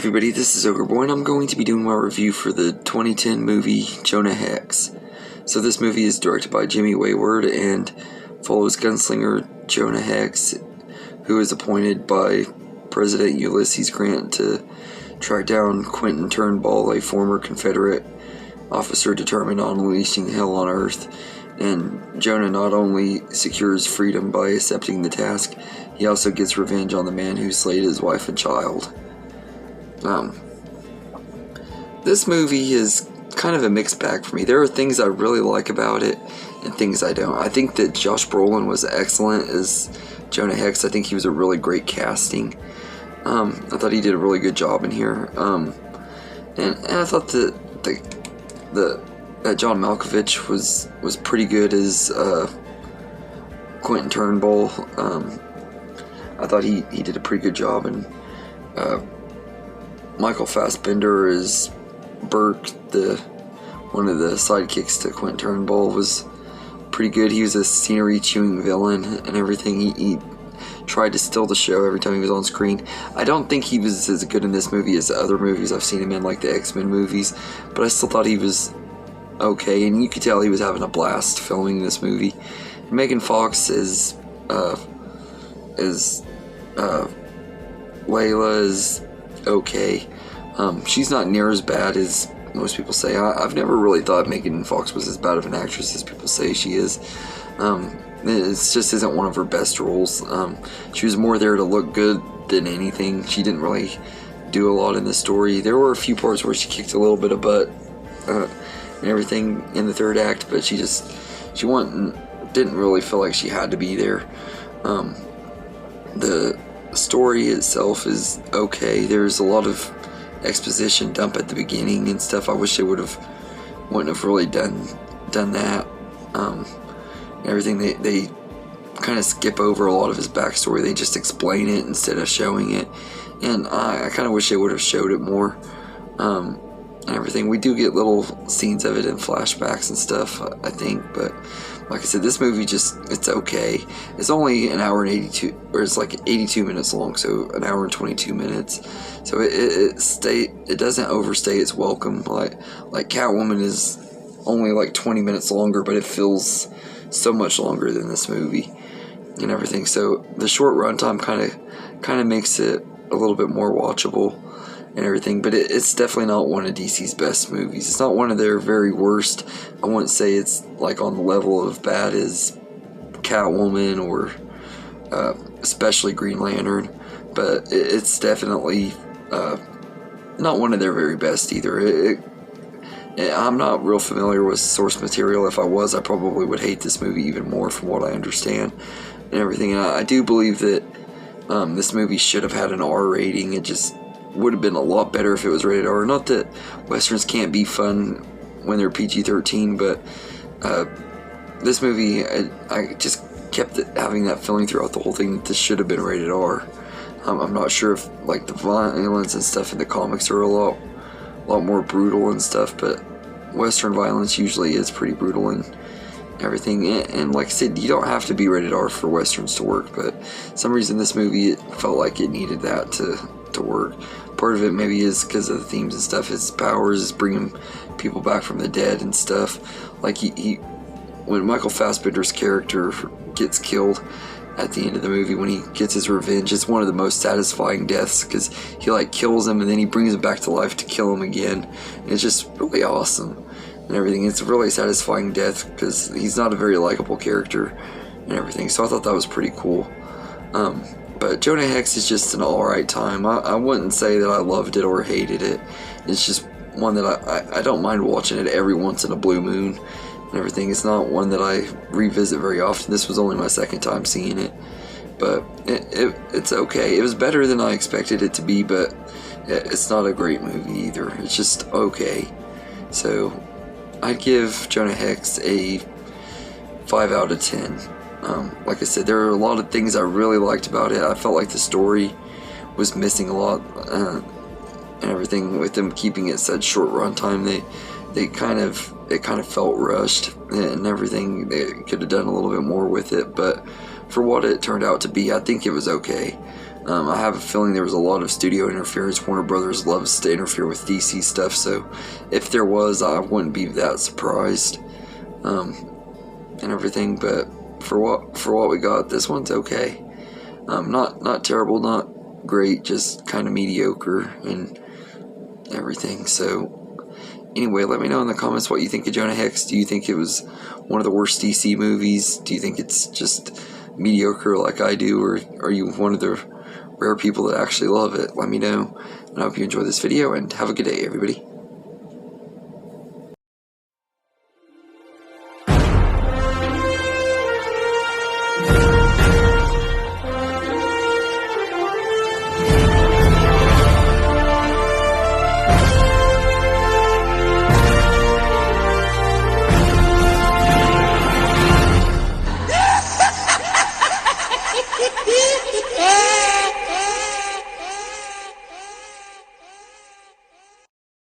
everybody, this is Ogre Boy, and I'm going to be doing my review for the 2010 movie Jonah Hex. So this movie is directed by Jimmy Wayward and follows gunslinger Jonah Hex, who is appointed by President Ulysses Grant to track down Quentin Turnbull, a former Confederate officer determined on unleashing hell on Earth. And Jonah not only secures freedom by accepting the task, he also gets revenge on the man who slayed his wife and child. This movie is kind of a mixed bag for me. There are things I really like about it and things I don't. I think that Josh Brolin was excellent as Jonah Hex. I think he was a really great casting. I thought he did a really good job in here. And I thought that John Malkovich was pretty good as Quentin Turnbull. I thought he did a pretty good job, and Michael Fassbender as Burke, one of the sidekicks to Quentin Turnbull, was pretty good. He was a scenery-chewing villain and everything. He tried to steal the show every time he was on screen. I don't think he was as good in this movie as the other movies I've seen him in, like the X-Men movies, but I still thought he was okay, and you could tell he was having a blast filming this movie. Megan Fox is Layla is okay. She's not near as bad as most people say. I've never really thought Megan Fox was as bad of an actress as people say she is. It just isn't one of her best roles. She was more there to look good than anything. She didn't really do a lot in the story. There were a few parts where she kicked a little bit of butt and everything in the third act, but she didn't really feel like she had to be there. The story itself is okay. There's a lot of exposition dump at the beginning and stuff. I wish they wouldn't have really done that. Everything they kind of skip over a lot of his backstory. They just explain it instead of showing it, and I kind of wish they would have showed it more. And everything. We do get little scenes of it in flashbacks and stuff, I think, but like I said, this movie it's okay. It's only an hour and 82, or it's like 82 minutes long, so an hour and 22 minutes. So it doesn't overstay its welcome. Like Catwoman is only like 20 minutes longer, but it feels so much longer than this movie and everything. So the short runtime kind of makes it a little bit more watchable and everything, but it's definitely not one of DC's best movies. It's not one of their very worst. I wouldn't say it's like on the level of bad as Catwoman or especially Green Lantern, but it's definitely not one of their very best either. I'm not real familiar with source material. If I was, I probably would hate this movie even more from what I understand and everything. And I do believe that this movie should have had an R rating. It just would have been a lot better if it was rated R. Not that westerns can't be fun when they're PG-13, but this movie, I just kept having that feeling throughout the whole thing that this should have been rated R. I'm not sure if like the violence and stuff in the comics are a lot more brutal and stuff, but western violence usually is pretty brutal and everything. And like I said, you don't have to be rated R for westerns to work, but for some reason this movie, it felt like it needed that to work. Part of it maybe is because of the themes and stuff. His powers is bringing people back from the dead and stuff. Like when Michael Fassbender's character gets killed at the end of the movie, when he gets his revenge, it's one of the most satisfying deaths because he like kills him and then he brings him back to life to kill him again. And it's just really awesome and everything. It's a really satisfying death because he's not a very likable character and everything. So I thought that was pretty cool. But Jonah Hex is just an alright time. I wouldn't say that I loved it or hated it. It's just one that I don't mind watching it every once in a blue moon and everything. It's not one that I revisit very often. This was only my second time seeing it. But it's okay. It was better than I expected it to be, but it's not a great movie either. It's just okay. So I'd give Jonah Hex a 5 out of 10. Like I said, there are a lot of things I really liked about it. I felt like the story was missing a lot and everything. With them keeping it such short runtime, it kind of felt rushed and everything. They could have done a little bit more with it, but for what it turned out to be, I think it was okay. I have a feeling there was a lot of studio interference. Warner Brothers loves to interfere with DC stuff, so if there was, I wouldn't be that surprised, and everything. But for what we got, this one's okay. Not terrible, not great, just kind of mediocre and everything. So anyway, let me know in the comments what you think of Jonah Hex. Do you think it was one of the worst DC movies? Do you think it's just mediocre like I do, or are you one of the rare people that actually love it? Let me know, and I hope you enjoy this video, and have a good day, everybody.